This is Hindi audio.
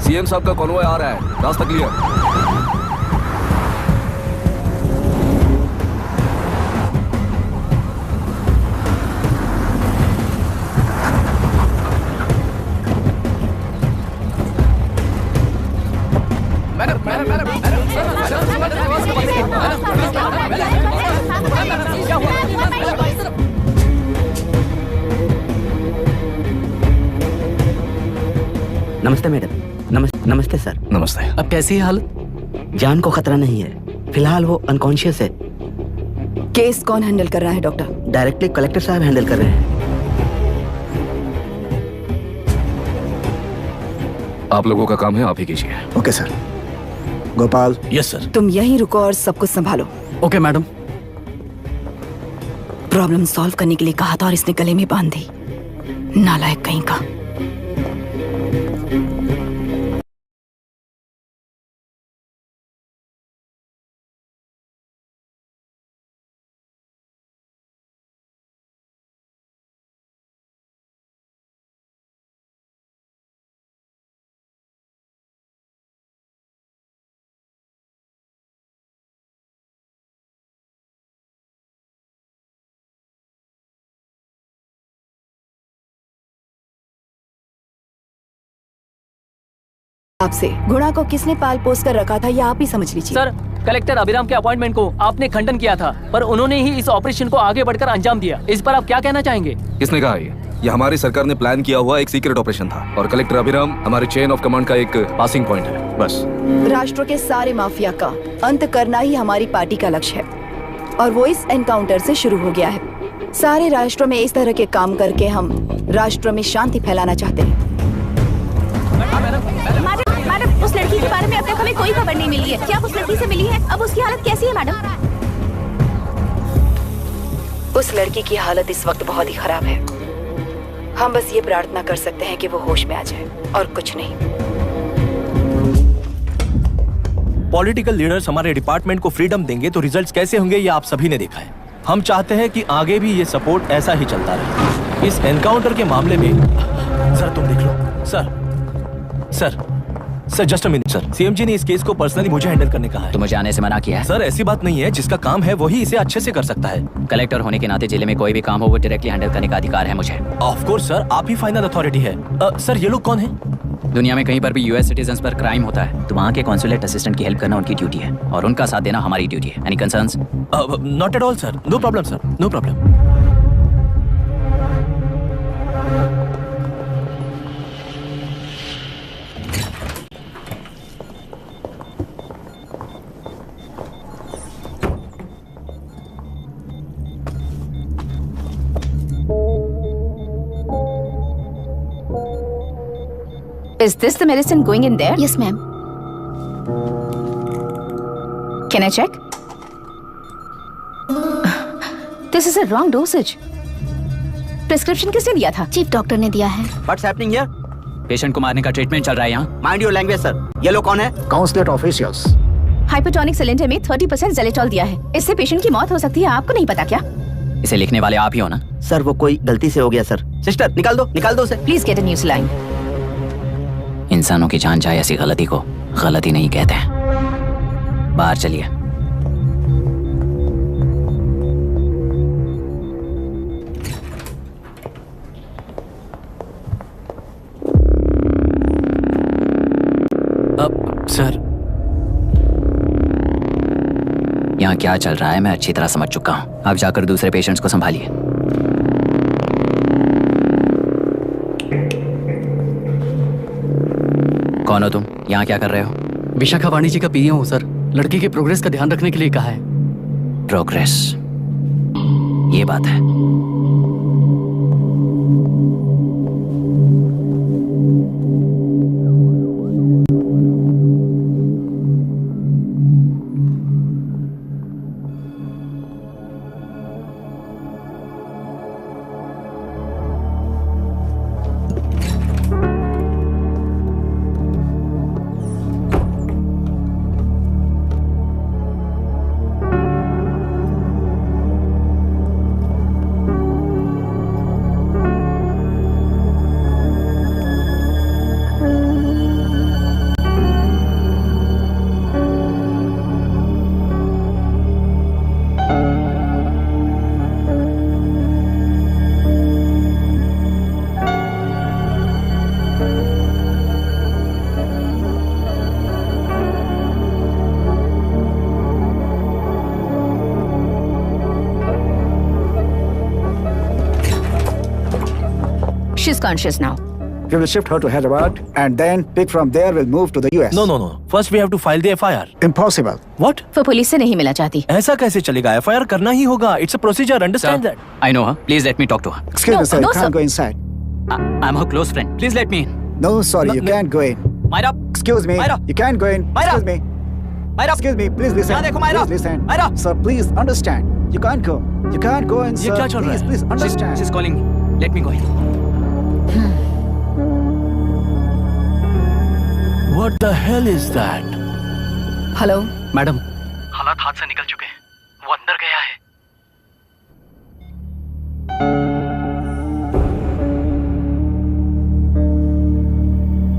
सीएम साहब का कॉन्वॉय आ रहा है, रास्ता क्लियर। नमस्ते मैडम। नमस्ते सर। नमस्ते। अब कैसी है हालत? जान को खतरा नहीं है, फिलहाल वो अनकॉन्शियस है। केस कौन हैंडल कर रहा है डॉक्टर? डायरेक्टली कलेक्टर साहब हैंडल कर रहे हैं। आप लोगों का काम है, आप ही कीजिए। Okay sir. Gopal. Yes sir. तुम यहीं रुको और सब कुछ संभालो। Okay madam. प्रॉब्लम सॉल्व करने के लिए कहा था और इसने गले में बांध दी। नालायक कहीं का। आपसे घोड़ा को किसने पाल पोस कर रखा था, यह आप ही समझ लीजिए। सर, कलेक्टर अभिराम के अपॉइंटमेंट को आपने खंडन किया था, पर उन्होंने ही इस ऑपरेशन को आगे बढ़कर अंजाम दिया। इस पर आप क्या कहना चाहेंगे? किसने कहा ये हमारी सरकार ने प्लान किया हुआ एक सीक्रेट ऑपरेशन था और कलेक्टर अभिराम हमारे चेन ऑफ कमांड का एक पासिंग पॉइंट है, बस। राष्ट्र के सारे माफिया का अंत करना ही हमारी पार्टी का लक्ष्य है और वो इस एनकाउंटर से शुरू हो गया है। सारे राष्ट्रों में इस तरह के काम करके हम राष्ट्र में शांति फैलाना चाहते हैं। मैडम, उस लड़की के बारे में अब तक हमें कोई खबर नहीं मिली है। क्या उस लड़की से मिली है? अब उसकी हालत कैसी है मैडम? उस लड़की की हालत इस वक्त बहुत ही खराब है। हम बस ये प्रार्थना कर सकते हैं कि वो होश में आ जाए और कुछ नहीं। पॉलिटिकल लीडर्स हमारे डिपार्टमेंट को फ्रीडम देंगे तो रिजल्ट्स कैसे होंगे ये आप सभी ने देखा है। हम चाहते हैं कि आगे भी ये सपोर्ट ऐसा ही चलता रहे। इस एनकाउंटर के मामले में सर तुम देख लो। Sir just a minute sir. CM ji ने इस केस को पर्सनली मुझे हैंडल करने कहा है। तो मुझे आने से मना किया है? सर ऐसी बात नहीं है, जिसका काम है वही इसे अच्छे से कर सकता है। कलेक्टर होने के नाते जिले में कोई भी काम हो वो डायरेक्टली हैंडल करने का अधिकार है मुझे। ऑफ कोर्स सर, आप ही फाइनल अथॉरिटी है। सर ये लोग कौन है? दुनिया में कहीं पर भी यूएस सिटीजन्स पर क्राइम होता है तो वहाँ के कॉन्सुलेट असिस्टेंट की हेल्प करना उनकी ड्यूटी है और उनका साथ देना हमारी ड्यूटी है। Any concerns? Not at all sir, no problem sir, no problem. Is this the medicine going in there? Yes, ma'am. Can I check? This is a wrong dosage. Prescription किसने दिया था? चीफ डॉक्टर ने दिया है। What's happening here? पेशेंट को मारने का ट्रीटमेंट चल रहा है यहाँ। Mind your language, sir. ये लोग कौन है? Consulate officials. हाइपोटोनिक सिलेंडर में 30% ज़ेलेटॉल दिया है। इससे पेशेंट की मौत हो सकती है, आपको नहीं पता क्या? इसे लिखने वाले आप ही हो ना? सर वो कोई गलती से हो गया सर। सिस्टर निकाल दो उसे। Please get a new saline. इंसानों की जान जाए ऐसी गलती को गलती नहीं कहते हैं। बाहर चलिए। अब सर यहाँ क्या चल रहा है मैं अच्छी तरह समझ चुका हूँ। आप जाकर दूसरे पेशेंट्स को संभालिए। कौन हो तुम? यहाँ क्या कर रहे हो? विशाखा वाणी जी का पीए हूँ सर। लड़की के प्रोग्रेस का ध्यान रखने के लिए कहा है। प्रोग्रेस, ये बात है। is conscious now. We will shift her to Hyderabad and then pick from there. We'll move to the US. No. First we have to file the FIR. Impossible. What? वो पुलिस से नहीं मिला चाहती. ऐसा कैसे चलेगा? FIR करना ही होगा. It's a procedure. Understand that? I know her. Please let me talk to her. Excuse No, me, sir. no, You can't sir. go inside. I'm her close friend. Please let me in. No, sorry. You No. can't go in. Myra. Excuse me. Myra. You can't go in. Myra. Excuse me. Myra. Excuse me. Please listen. यहाँ देखो, Myra. Please listen. Myra. Sir, please understand. You can't go. You can't go in, ये sir. क्या चल रहा Please, है? please understand. She's calling me. Let me go in. What the hell is that? Hello. Madam हालात हाथ से निकल चुके हैं. वो अंदर गया है.